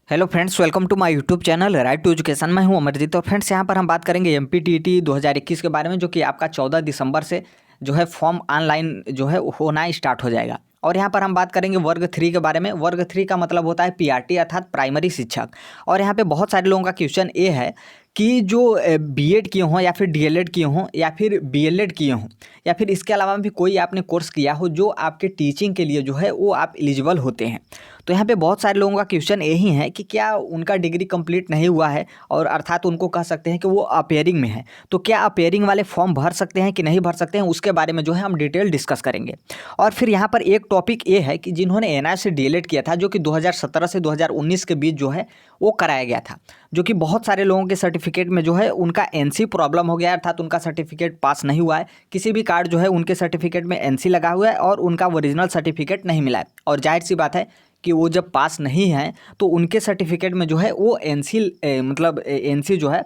Hello friends, welcome to my YouTube channel right to education. मैं हूं अमरजीत। और friends, यहां पर हम बात करेंगे एमपीटीईटी 2021 के बारे में, जो कि आपका 14 दिसंबर से जो है फॉर्म ऑनलाइन जो है होना स्टार्ट हो जाएगा। और यहाँ पर हम बात करेंगे वर्ग 3 के बारे में। वर्ग 3 का मतलब होता है पीआरटी अर्थात प्राइमरी शिक्षक। और यहाँ पे बहुत सारे लोगों का क्वेश्चन ये है कि जो बीएड किए हों या फिर डीएलएड किए हों या फिर बीएलएड किए हों या फिर इसके अलावा भी कोई आपने कोर्स किया हो जो आपके टीचिंग के लिए जो है वो आप एलिजिबल होते हैं। तो यहाँ पे बहुत सारे लोगों का क्वेश्चन यही है कि क्या उनका डिग्री कंप्लीट नहीं हुआ है और अर्थात उनको कह सकते हैं कि वो अपेयरिंग में है, तो क्या अपेयरिंग वाले फॉर्म भर सकते हैं कि नहीं भर सकते हैं, उसके बारे में जो है हम डिटेल डिस्कस करेंगे। और फिर यहाँ पर एक टॉपिक ये है कि जिन्होंने एनआईओ से डीएलएड किया था, जो कि 2017 से 2019 के बीच जो है वो कराया गया था, जो कि बहुत सारे लोगों के सर्टिफिकेट में जो है उनका एनसी प्रॉब्लम हो गया है, अर्थात उनका सर्टिफिकेट पास नहीं हुआ है। किसी भी कार्ड जो है उनके सर्टिफिकेट में एनसी लगा हुआ है और उनका ओरिजिनल सर्टिफिकेट नहीं मिला है। और जाहिर सी बात है कि वो जब पास नहीं हैं तो उनके सर्टिफिकेट में जो है वो एनसी मतलब एनसी जो है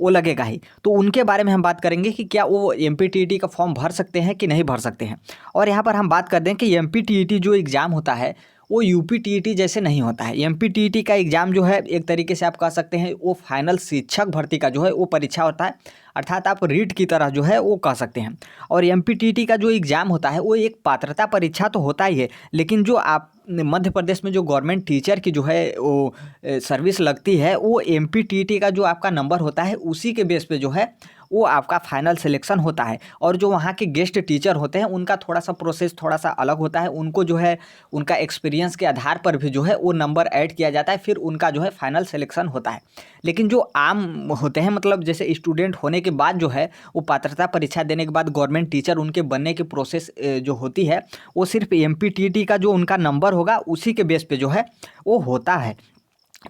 वो लगेगा ही। तो उनके बारे में हम बात करेंगे कि क्या वो एमपीटीईटी का फॉर्म भर सकते हैं कि नहीं भर सकते हैं। और यहाँ पर हम बात कर दें कि एमपीटीईटी जो एग्ज़ाम होता है वो यूपीटीईटी जैसे नहीं होता है। एमपीटीईटी का एग्ज़ाम जो है एक तरीके से आप कह सकते हैं वो फाइनल शिक्षक भर्ती का जो है वो परीक्षा होता है, अर्थात आप रीट की तरह जो है वो कह सकते हैं। और एमपीटीईटी का जो एग्ज़ाम होता है वो एक पात्रता परीक्षा तो होता ही है, लेकिन जो आप मध्य प्रदेश में जो गवर्नमेंट टीचर की जो है वो सर्विस लगती है, वो एमपीटीईटी का जो आपका नंबर होता है उसी के बेस पे जो है वो आपका फाइनल सिलेक्शन होता है। और जो वहाँ के गेस्ट टीचर होते हैं उनका थोड़ा सा प्रोसेस थोड़ा सा अलग होता है। उनको जो है उनका एक्सपीरियंस के आधार पर भी जो है वो नंबर ऐड किया जाता है, फिर उनका जो है फाइनल सिलेक्शन होता है। लेकिन जो आम होते हैं, मतलब जैसे स्टूडेंट होने के बाद जो है वो पात्रता परीक्षा देने के बाद गवर्नमेंट टीचर उनके बनने की प्रोसेस जो होती है वो सिर्फ एमपीटीईटी का जो उनका नंबर होगा उसी के बेस पे जो है वो होता है।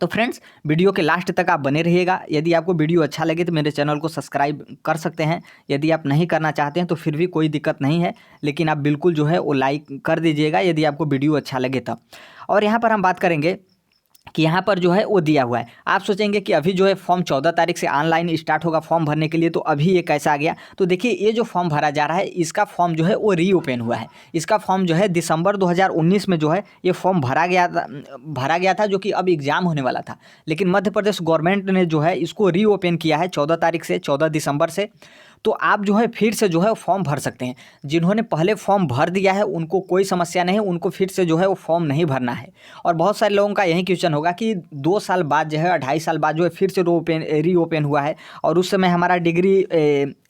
तो फ्रेंड्स, वीडियो के लास्ट तक आप बने रहिएगा। यदि आपको वीडियो अच्छा लगे तो मेरे चैनल को सब्सक्राइब कर सकते हैं। यदि आप नहीं करना चाहते हैं तो फिर भी कोई दिक्कत नहीं है, लेकिन आप बिल्कुल जो है वो लाइक कर दीजिएगा यदि आपको वीडियो अच्छा लगे तब। और यहाँ पर हम बात करेंगे कि यहाँ पर जो है वो दिया हुआ है। आप सोचेंगे कि अभी जो है फॉर्म 14 तारीख से ऑनलाइन स्टार्ट होगा फॉर्म भरने के लिए, तो अभी ये कैसा आ गया। तो देखिए, ये जो फॉर्म भरा जा रहा है इसका फॉर्म जो है वो रीओपन हुआ है। इसका फॉर्म जो है दिसंबर 2019 में जो है ये फॉर्म भरा गया था, जो कि अब एग्ज़ाम होने वाला था। लेकिन मध्य प्रदेश गवर्नमेंट ने जो है इसको रीओपन किया है 14 तारीख से, 14 दिसंबर से। तो आप जो है फिर से जो है फॉर्म भर सकते हैं। जिन्होंने पहले फॉर्म भर दिया है उनको कोई समस्या नहीं है, उनको फिर से जो है वो फॉर्म नहीं भरना है। और बहुत सारे लोगों का यही क्वेश्चन होगा कि 2 साल बाद जो है 2.5 साल बाद जो है फिर से रीओपन हुआ है और उस समय हमारा डिग्री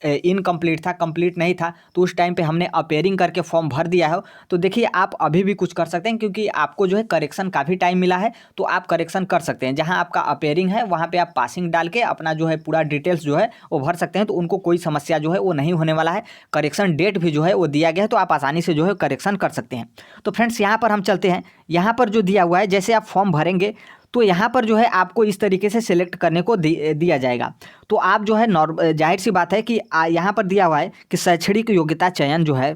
इनकम्प्लीट था, कंप्लीट नहीं था, तो उस टाइम पे हमने अपेयरिंग करके फॉर्म भर दिया है। तो देखिए, आप अभी भी कुछ कर सकते हैं, क्योंकि आपको जो है करेक्शन का भी टाइम मिला है, तो आप करेक्शन कर सकते हैं। जहाँ आपका अपेयरिंग है वहाँ पे आप पासिंग डाल के अपना जो है पूरा डिटेल्स जो है वो भर सकते हैं, तो उनको कोई समस्या जो है वो नहीं होने वाला है। करेक्शन डेट भी जो है वो दिया गया है, तो आप आसानी से जो है करेक्शन कर सकते हैं। तो फ्रेंड्स, यहाँ पर हम चलते हैं। यहाँ पर जो दिया हुआ है, जैसे आप फॉर्म भरेंगे तो यहाँ पर जो है आपको इस तरीके से सिलेक्ट करने को दिया जाएगा। तो आप जो है जाहिर सी बात है कि यहाँ पर दिया हुआ है कि शैक्षणिक योग्यता चयन जो है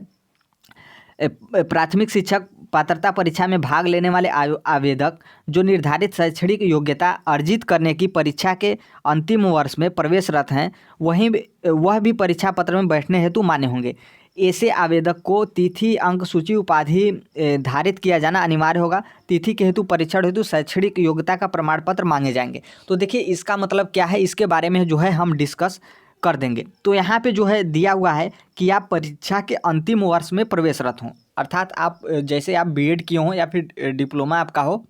प्राथमिक शिक्षक पात्रता परीक्षा में भाग लेने वाले आवेदक जो निर्धारित शैक्षणिक योग्यता अर्जित करने की परीक्षा के अंतिम वर्ष में प्रवेशरत हैं, वह भी परीक्षा पत्र में बैठने हेतु मान्य होंगे। ऐसे आवेदक को तिथि, अंक सूची, उपाधि धारित किया जाना अनिवार्य होगा। तिथि के हेतु परीक्षण हेतु शैक्षणिक योग्यता का प्रमाण पत्र मांगे जाएंगे। तो देखिए, इसका मतलब क्या है, इसके बारे में जो है हम डिस्कस कर देंगे। तो यहाँ पे जो है दिया हुआ है कि आप परीक्षा के अंतिम वर्ष में प्रवेशरत हों, अर्थात आप जैसे आप बीएड किए हों या फिर डिप्लोमा आपका हो।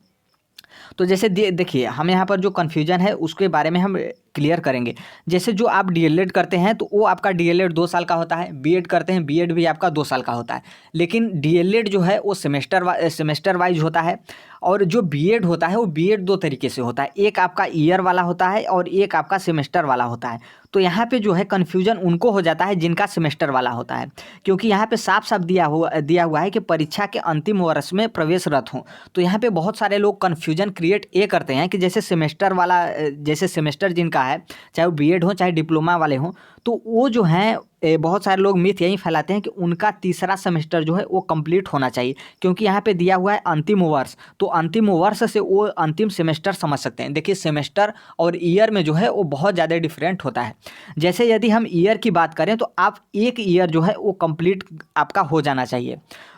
तो जैसे देखिए, हम यहाँ पर जो कन्फ्यूजन है उसके बारे में हम क्लियर करेंगे। जैसे जो आप डीएलएड करते हैं तो वो आपका डीएलएड 2 साल का होता है, बीएड करते हैं बीएड भी आपका 2 साल का होता है। लेकिन डीएलएड जो है वो सेमेस्टर वाइज होता है, और जो बीएड होता है वो बीएड 2 तरीके से होता है। एक आपका ईयर वाला होता है और एक आपका सेमेस्टर वाला होता है। तो यहाँ पे जो है कन्फ्यूजन उनको हो जाता है जिनका सेमेस्टर वाला होता है, क्योंकि यहाँ पे साफ साफ दिया हुआ है कि परीक्षा के अंतिम वर्ष में प्रवेशरत हों। तो यहाँ पे बहुत सारे लोग कन्फ्यूजन क्रिएट ये करते हैं कि जैसे सेमेस्टर वाला, जैसे सेमेस्टर जिनका है, चाहे वो बीएड हो चाहे डिप्लोमा वाले हों, तो वो जो हैं बहुत सारे लोग मिथ यही फैलाते हैं कि उनका तीसरा सेमेस्टर जो है वो कंप्लीट होना चाहिए, क्योंकि यहाँ पे दिया हुआ है अंतिम वर्ष। तो अंतिम वर्ष से वो अंतिम सेमेस्टर समझ सकते हैं। देखिए, सेमेस्टर और ईयर में जो है वो बहुत ज़्यादा डिफरेंट होता है। जैसे यदि हम ईयर की बात करें तो आप एक ईयर जो है वो कंप्लीट आपका हो जाना चाहिए।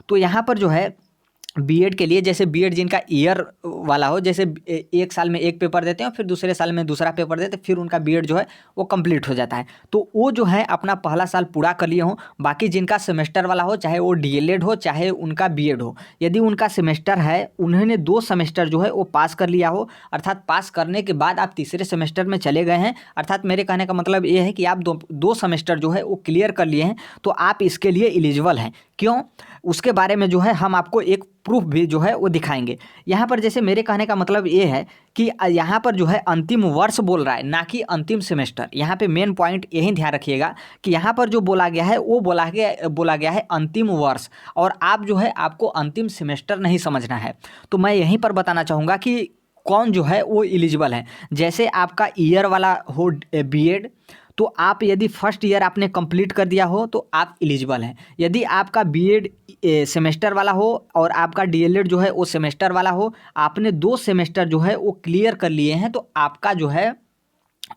तो यहाँ पर जो है बीएड के लिए, जैसे बीएड जिनका ईयर वाला हो, जैसे एक साल में एक पेपर देते हैं और फिर दूसरे साल में दूसरा पेपर देते हैं, फिर उनका बीएड जो है वो कंप्लीट हो जाता है। तो वो जो है अपना पहला साल पूरा कर लिए हों। बाकी जिनका सेमेस्टर वाला हो, चाहे वो डीएलएड हो चाहे उनका बीएड हो, यदि उनका सेमेस्टर है, उन्होंने 2 सेमेस्टर जो है वो पास कर लिया हो, अर्थात पास करने के बाद आप तीसरे सेमेस्टर में चले गए हैं, अर्थात मेरे कहने का मतलब ये है कि आप दो सेमेस्टर जो है वो क्लियर कर लिए हैं, तो आप इसके लिए एलिजिबल हैं। क्यों, उसके बारे में जो है हम आपको एक प्रूफ भी जो है वो दिखाएंगे। यहाँ पर जैसे मेरे कहने का मतलब ये है कि यहाँ पर जो है अंतिम वर्ष बोल रहा है, ना कि अंतिम सेमेस्टर। यहाँ पे मेन पॉइंट यही ध्यान रखिएगा कि यहाँ पर जो बोला गया है वो बोला गया है अंतिम वर्ष, और आप जो है आपको अंतिम सेमेस्टर नहीं समझना है। तो मैं यहीं पर बताना चाहूँगा कि कौन जो है वो एलिजिबल है। जैसे आपका ईयर वाला हो बीएड, तो आप यदि फर्स्ट ईयर आपने कंप्लीट कर दिया हो तो आप एलिजिबल हैं। यदि आपका बीएड सेमेस्टर वाला हो और आपका डीएलएड जो है वो सेमेस्टर वाला हो, आपने 2 सेमेस्टर जो है वो क्लियर कर लिए हैं, तो आपका जो है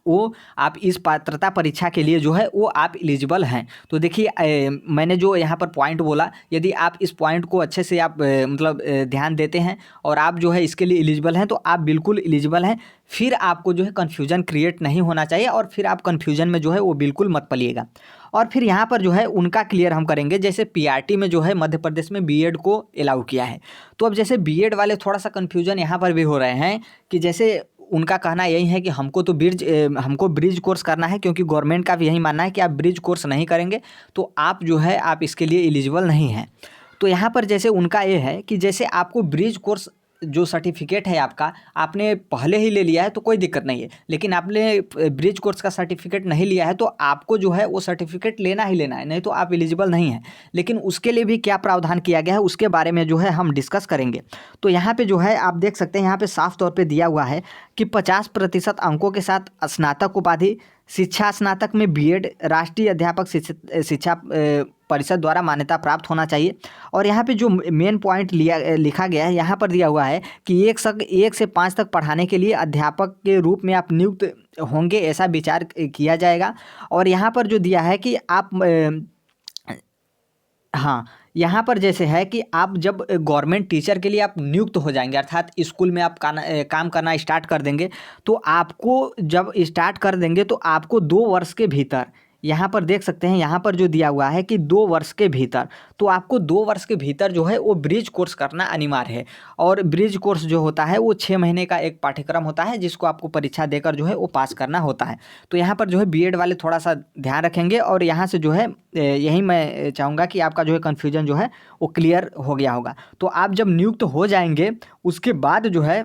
वो आप इस पात्रता परीक्षा के लिए जो है वो आप एलिजिबल हैं। तो देखिए मैंने जो यहाँ पर पॉइंट बोला, यदि आप इस पॉइंट को अच्छे से आप मतलब ध्यान देते हैं और आप जो है इसके लिए एलिजिबल हैं, तो आप बिल्कुल एलिजिबल हैं। फिर आपको जो है कन्फ्यूजन क्रिएट नहीं होना चाहिए, और फिर आप कन्फ्यूजन में जो है वो बिल्कुल मत पलिएगा। और फिर यहाँ पर जो है उनका क्लियर हम करेंगे। जैसे पीआरटी में जो है मध्य प्रदेश में बीएड को अलाउ किया है, तो अब जैसे बीएड वाले थोड़ा सा कन्फ्यूजन यहाँ पर भी हो रहे हैं कि जैसे उनका कहना यही है कि हमको तो हमको ब्रिज कोर्स करना है, क्योंकि गवर्नमेंट का भी यही मानना है कि आप ब्रिज कोर्स नहीं करेंगे तो आप जो है आप इसके लिए एलिजिबल नहीं हैं। तो यहाँ पर जैसे उनका ये है कि जैसे आपको ब्रिज कोर्स जो सर्टिफिकेट है आपका, आपने पहले ही ले लिया है तो कोई दिक्कत नहीं है, लेकिन आपने ब्रिज कोर्स का सर्टिफिकेट नहीं लिया है तो आपको जो है वो सर्टिफिकेट लेना ही लेना है, नहीं तो आप एलिजिबल नहीं हैं। लेकिन उसके लिए भी क्या प्रावधान किया गया है उसके बारे में जो है हम डिस्कस करेंगे। तो यहाँ पे जो है आप देख सकते हैं, यहाँ पे साफ तौर पे दिया हुआ है कि 50% अंकों के साथ स्नातक उपाधि, शिक्षा स्नातक में बीएड, राष्ट्रीय अध्यापक शिक्षा परिषद द्वारा मान्यता प्राप्त होना चाहिए। और यहाँ पे जो मेन पॉइंट लिखा गया है, यहाँ पर दिया हुआ है कि 1 से 5 तक पढ़ाने के लिए अध्यापक के रूप में आप नियुक्त होंगे, ऐसा विचार किया जाएगा। और यहाँ पर जो दिया है कि आप हाँ, यहाँ पर जैसे है कि आप जब गवर्नमेंट टीचर के लिए आप नियुक्त हो जाएंगे, अर्थात स्कूल में आप काम करना स्टार्ट कर देंगे, तो आपको जब स्टार्ट कर देंगे तो आपको 2 वर्ष के भीतर, यहाँ पर देख सकते हैं यहाँ पर जो दिया हुआ है कि 2 वर्ष के भीतर, तो आपको 2 वर्ष के भीतर जो है वो ब्रिज कोर्स करना अनिवार्य है। और ब्रिज कोर्स जो होता है वो 6 महीने का एक पाठ्यक्रम होता है, जिसको आपको परीक्षा देकर जो है वो पास करना होता है। तो यहाँ पर जो है बीएड वाले थोड़ा सा ध्यान रखेंगे, और यहाँ से जो है यही मैं चाहूँगा कि आपका जो है कन्फ्यूजन जो है वो क्लियर हो गया होगा। तो आप जब नियुक्त हो जाएंगे उसके बाद जो है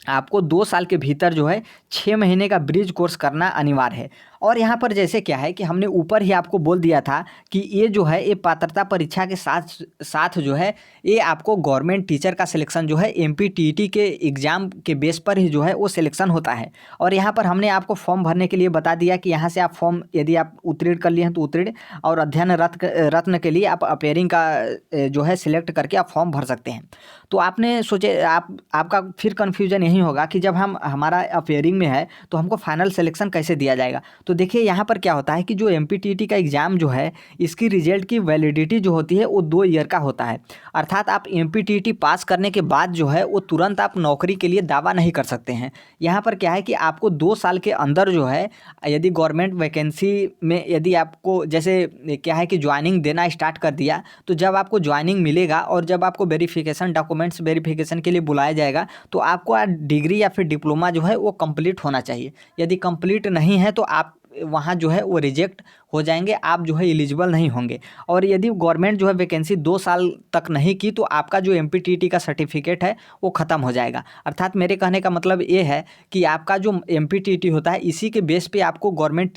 आपको 2 साल के भीतर जो है 6 महीने का ब्रिज कोर्स करना अनिवार्य है। और यहाँ पर जैसे क्या है कि हमने ऊपर ही आपको बोल दिया था कि ये जो है ये पात्रता परीक्षा के साथ जो है ये आपको गवर्नमेंट टीचर का सिलेक्शन जो है एमपीटीईटी के एग्ज़ाम के बेस पर ही जो है वो सिलेक्शन होता है। और यहाँ पर हमने आपको फॉर्म भरने के लिए बता दिया कि यहाँ से आप फॉर्म यदि आप उत्तीर्ण कर लिए हैं तो उत्तीर्ण, और अध्ययन रत्न के लिए आप अपेयरिंग का जो है सिलेक्ट करके आप फॉर्म भर सकते हैं। तो आपने सोचे आपका फिर कन्फ्यूजन यही होगा कि जब हमारा अपेयरिंग में है तो हमको फाइनल सिलेक्शन कैसे दिया जाएगा। तो देखिए यहाँ पर क्या होता है कि जो एमपीटीईटी का एग्ज़ाम जो है इसकी रिजल्ट की वैलिडिटी जो होती है वो 2 ईयर का होता है। अर्थात आप एमपीटीईटी पास करने के बाद जो है वो तुरंत आप नौकरी के लिए दावा नहीं कर सकते हैं। यहाँ पर क्या है कि आपको 2 साल के अंदर जो है यदि गवर्नमेंट वैकेंसी में यदि आपको जैसे क्या है कि ज्वाइनिंग देना स्टार्ट कर दिया, तो जब आपको ज्वाइनिंग मिलेगा और जब आपको वेरिफिकेशन डॉक्यूमेंट्स वेरिफिकेशन के लिए बुलाया जाएगा, तो आपको डिग्री या फिर डिप्लोमा जो है वो कंप्लीट होना चाहिए। यदि कंप्लीट नहीं है तो आप वहाँ जो है वो रिजेक्ट हो जाएंगे, आप जो है एलिजिबल नहीं होंगे। और यदि गवर्नमेंट जो है वैकेंसी 2 साल तक नहीं की तो आपका जो एमपीटीईटी का सर्टिफिकेट है वो ख़त्म हो जाएगा। अर्थात मेरे कहने का मतलब ये है कि आपका जो एमपीटीईटी होता है इसी के बेस पे आपको गवर्नमेंट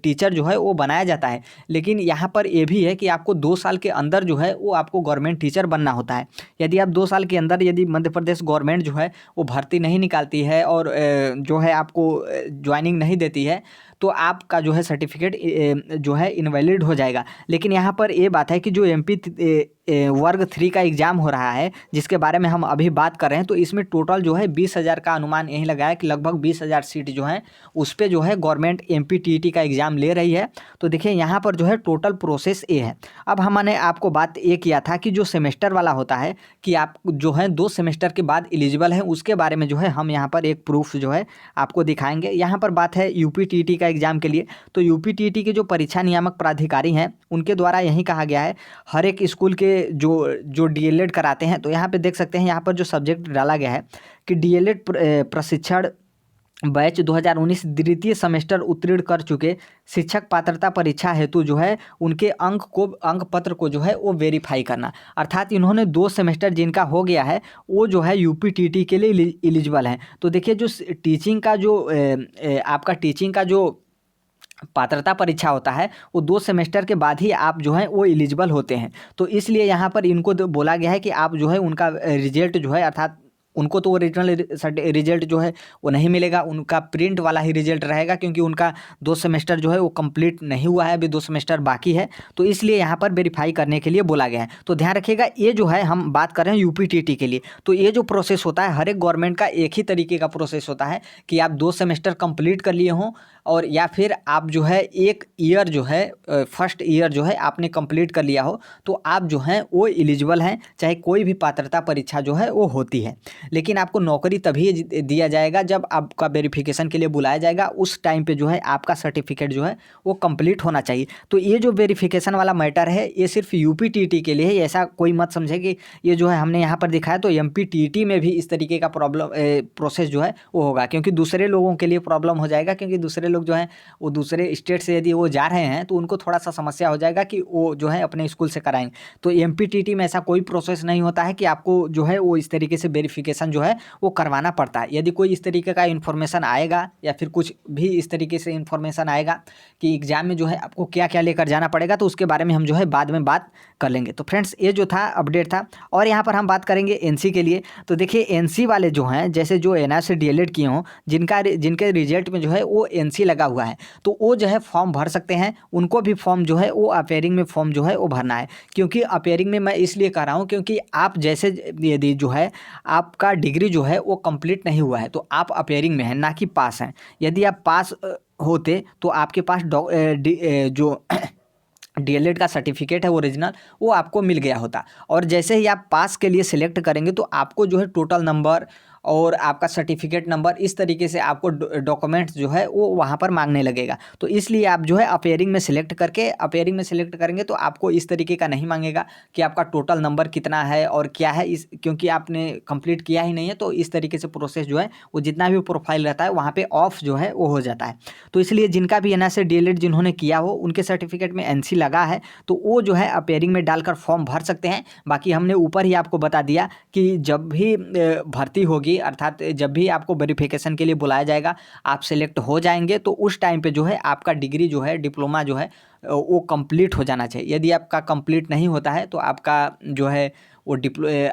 टीचर जो है वो बनाया जाता है। लेकिन यहाँ पर ये भी है कि आपको 2 साल के अंदर जो है वो आपको गवर्नमेंट टीचर बनना होता है। यदि आप 2 साल के अंदर यदि मध्य प्रदेश गवर्नमेंट जो है वो भर्ती नहीं निकालती है और जो है आपको ज्वाइनिंग नहीं देती है, तो आपका जो है सर्टिफिकेट जो है इनवैलिड हो जाएगा। लेकिन यहाँ पर ये बात है कि जो MP वर्ग 3 का एग्ज़ाम हो रहा है, जिसके बारे में हम अभी बात कर रहे हैं, तो इसमें टोटल जो है 20,000 का अनुमान यही लगाया कि लगभग 20,000 सीट जो हैं उस पे जो है गवर्नमेंट MPTET का एग्ज़ाम ले रही है। तो देखिए यहाँ पर जो है टोटल प्रोसेस ये है। अब हमने आपको बात ये किया था कि जो सेमेस्टर वाला होता है कि आप जो है 2 सेमेस्टर के बाद एलिजिबल हैं, उसके बारे में जो है हम यहाँ पर एक प्रूफ जो है आपको दिखाएंगे। यहाँ पर बात है UPTET का एग्ज़ाम के लिए। तो UPTET के जो परीक्षा नियामक प्राधिकारी हैं उनके द्वारा यही कहा गया है हर एक स्कूल के जो DLED कराते हैं, तो यहाँ पे देख सकते हैं यहाँ पर जो सब्जेक्ट डाला गया है कि DLED प्रशिक्षण बैच 2019 द्वितीय सेमेस्टर उत्तीर्ण कर चुके शिक्षक पात्रता परीक्षा हेतु जो है उनके अंक पत्र को जो है वो वेरीफाई करना। अर्थात इन्होंने 2 सेमेस्टर जिनका हो गया है वो जो है UPTET के लिए एलिजिबल हैं। तो देखिए जो टीचिंग का जो आपका टीचिंग का जो पात्रता परीक्षा होता है वो 2 सेमेस्टर के बाद ही आप जो है वो एलिजिबल होते हैं। तो इसलिए यहाँ पर इनको बोला गया है कि आप जो है उनका रिजल्ट जो है, अर्थात उनको तो ओरिजिनल रिजल्ट जो है वो नहीं मिलेगा, उनका प्रिंट वाला ही रिजल्ट रहेगा, क्योंकि उनका 2 सेमेस्टर जो है वो कंप्लीट नहीं हुआ है, अभी 2 सेमेस्टर बाकी है। तो इसलिए यहाँ पर वेरीफाई करने के लिए बोला गया है। तो ध्यान रखिएगा, ये जो है हम बात कर रहे हैं UPTET के लिए। तो ये जो प्रोसेस होता है हर एक गवर्नमेंट का एक ही तरीके का प्रोसेस होता है कि आप 2 सेमेस्टर कंप्लीट कर लिए हों और या फिर आप जो है 1 ईयर जो है फर्स्ट ईयर जो है आपने कंप्लीट कर लिया हो, तो आप जो हैं वो एलिजिबल हैं, चाहे कोई भी पात्रता परीक्षा जो है वो होती है। लेकिन आपको नौकरी तभी दिया जाएगा जब आपका वेरिफिकेशन के लिए बुलाया जाएगा, उस टाइम पे जो है आपका सर्टिफिकेट जो है वो कंप्लीट होना चाहिए। तो ये जो वेरिफिकेशन वाला मैटर है ये सिर्फ UPTET के लिए है, ऐसा कोई मत समझे कि ये जो है हमने यहाँ पर दिखाया तो MPTET में भी इस तरीके का प्रोसेस जो है वो होगा, क्योंकि दूसरे लोगों के लिए प्रॉब्लम हो जाएगा, क्योंकि दूसरे लोग जो हैं वो दूसरे स्टेट से यदि वो जा रहे हैं तो उनको थोड़ा सा समस्या हो जाएगा कि वो जो है अपने स्कूल से कराएंगे। तो MPTET में ऐसा कोई प्रोसेस नहीं होता है कि आपको जो है वो इस तरीके से वेरिफिकेशन जो है वो करवाना पड़ता है। यदि कोई इस तरीके का इन्फॉर्मेशन आएगा या फिर कुछ भी इस तरीके से इन्फॉर्मेशन आएगा कि एग्जाम में जो है आपको क्या क्या लेकर जाना पड़ेगा, तो उसके बारे में हम जो है बाद में बात कर लेंगे। तो फ्रेंड्स ये जो था अपडेट था, और यहाँ पर हम बात करेंगे NC के लिए। तो देखिए NC वाले जो हैं, जैसे जो NR से DLED किए हों, जिनके रिजल्ट में जो है वो NC लगा हुआ है, तो वो जो है फॉर्म भर सकते हैं। उनको भी फॉर्म जो है वो अपेयरिंग में फॉर्म जो है वो भरना है। क्योंकि अपेयरिंग में मैं इसलिए कह रहा हूँ क्योंकि आप जैसे यदि जो है आपका डिग्री जो है वो कंप्लीट नहीं हुआ है तो आप अपेयरिंग में हैं, ना कि पास हैं। यदि आप पास होते तो आपके पास जो DLED का सर्टिफिकेट है ओरिजिनल वो आपको मिल गया होता, और जैसे ही आप पास के लिए सिलेक्ट करेंगे तो आपको जो है टोटल नंबर और आपका सर्टिफिकेट नंबर इस तरीके से आपको डॉक्यूमेंट्स जो है वो वहाँ पर मांगने लगेगा। तो इसलिए आप जो है अपेयरिंग में सिलेक्ट करेंगे तो आपको इस तरीके का नहीं मांगेगा कि आपका टोटल नंबर कितना है और क्या है, क्योंकि आपने कंप्लीट किया ही नहीं है। तो इस तरीके से प्रोसेस जो है वो जितना भी प्रोफाइल रहता है वहाँ पर ऑफ जो है वो हो जाता है। तो इसलिए जिनका भी NR से DLED जिन्होंने किया हो उनके सर्टिफिकेट में NC लगा है तो वो जो है अपेयरिंग में डालकर फॉर्म भर सकते हैं। बाकी हमने ऊपर ही आपको बता दिया कि जब भी भर्ती होगी, अर्थात जब भी आपको वेरिफिकेशन के लिए बुलाया जाएगा, आप सिलेक्ट हो जाएंगे तो उस टाइम पे जो है आपका डिग्री जो है डिप्लोमा जो है वो कंप्लीट हो जाना चाहिए। यदि आपका कंप्लीट नहीं होता है तो आपका जो है वो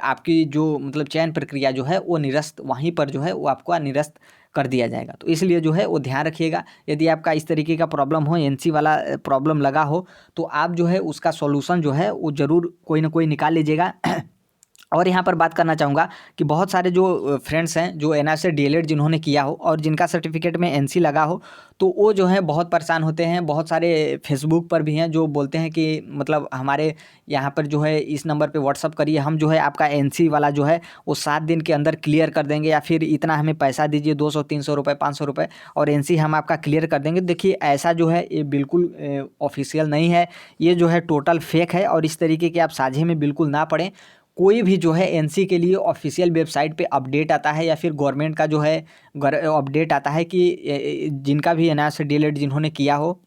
आपकी जो मतलब चयन प्रक्रिया जो है वो निरस्त, वहीं पर जो है वो आपको निरस्त कर दिया जाएगा। तो इसलिए जो है वो ध्यान रखिएगा, यदि आपका इस तरीके का प्रॉब्लम हो, NC वाला प्रॉब्लम लगा हो, तो आप जो है उसका सॉल्यूशन जो है वो ज़रूर कोई ना कोई निकाल लीजिएगा। और यहाँ पर बात करना चाहूँगा कि बहुत सारे जो फ्रेंड्स हैं जो NR से DLED जिन्होंने किया हो और जिनका सर्टिफिकेट में NC लगा हो, तो वो जो है बहुत परेशान होते हैं। बहुत सारे फेसबुक पर भी हैं जो बोलते हैं कि मतलब हमारे यहाँ पर जो है इस नंबर पे व्हाट्सअप करिए, हम जो है आपका NC वाला जो है वो 7 दिन के अंदर क्लियर कर देंगे, या फिर इतना हमें पैसा दीजिए 200-300 रुपये 500 रुपये और NC हम आपका क्लियर कर देंगे। देखिए ऐसा जो है ये बिल्कुल ऑफिशियल नहीं है, ये जो है टोटल फेक है, और इस तरीके के आप साझे में बिल्कुल ना पड़ें। कोई भी जो है NC के लिए ऑफिशियल वेबसाइट पे अपडेट आता है या फिर गवर्नमेंट का जो है अपडेट आता है कि जिनका भी NR से DLED जिन्होंने किया हो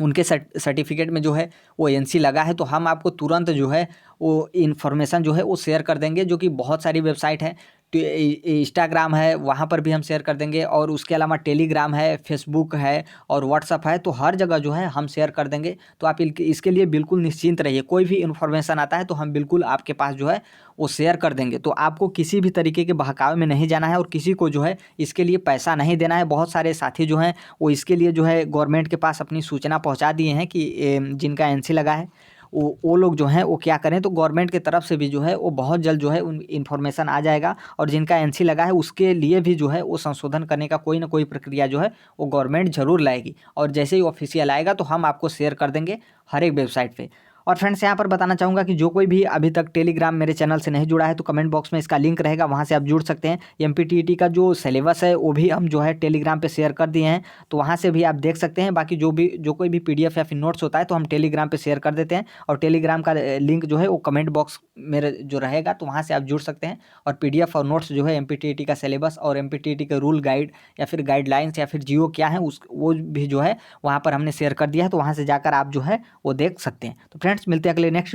उनके सर्टिफिकेट में जो है वो NC लगा है, तो हम आपको तुरंत जो है वो इन्फॉर्मेशन जो है वो शेयर कर देंगे। जो कि बहुत सारी वेबसाइट है, इंस्टाग्राम है, वहाँ पर भी हम शेयर कर देंगे, और उसके अलावा टेलीग्राम है, फेसबुक है और व्हाट्सअप है, तो हर जगह जो है हम शेयर कर देंगे। तो आप इसके लिए बिल्कुल निश्चिंत रहिए, कोई भी इन्फॉर्मेशन आता है तो हम बिल्कुल आपके पास जो है वो शेयर कर देंगे। तो आपको किसी भी तरीके के बहकावे में नहीं जाना है और किसी को जो है इसके लिए पैसा नहीं देना है। बहुत सारे साथी जो हैं वो इसके लिए जो है गवर्नमेंट के पास अपनी सूचना पहुँचा दिए हैं कि जिनका एनसी लगा है वो लोग जो हैं वो क्या करें, तो गवर्नमेंट की तरफ से भी जो है वो बहुत जल्द जो है उन इन्फॉर्मेशन आ जाएगा, और जिनका एनसी लगा है उसके लिए भी जो है वो संशोधन करने का कोई ना कोई प्रक्रिया जो है वो गवर्नमेंट ज़रूर लाएगी, और जैसे ही ऑफिशियल आएगा तो हम आपको शेयर कर देंगे हर एक वेबसाइट पे। और फ्रेंड्स यहाँ पर बताना चाहूँगा कि जो कोई भी अभी तक टेलीग्राम मेरे चैनल से नहीं जुड़ा है तो कमेंट बॉक्स में इसका लिंक रहेगा, वहाँ से आप जुड़ सकते हैं। एमपीटीईटी का जो सिलेबस है वो भी हम जो है टेलीग्राम पे शेयर कर दिए हैं, तो वहाँ से भी आप देख सकते हैं। बाकी जो कोई भी पीडीएफ या फिर नोट्स होता है तो हम टेलीग्राम पे शेयर कर देते हैं, और टेलीग्राम का लिंक जो है वो कमेंट बॉक्स मेरे जो रहेगा, तो वहाँ से आप जुड़ सकते हैं। और पीडीएफ और नोट्स जो है एमपीटीईटी का सिलेबस और एमपीटीईटी के रूल गाइड या फिर गाइडलाइंस या फिर जियो क्या है वो भी जो है वहाँ पर हमने शेयर कर दिया है, तो वहाँ से जाकर आप जो है वो देख सकते हैं। तो फ्रेंड्स मिलते हैं अगले नेक्स्ट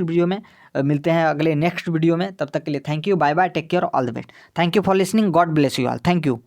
वीडियो में, तब तक के लिए thank you, bye bye, take care, all the best. Thank you for listening, God bless you all, thank you.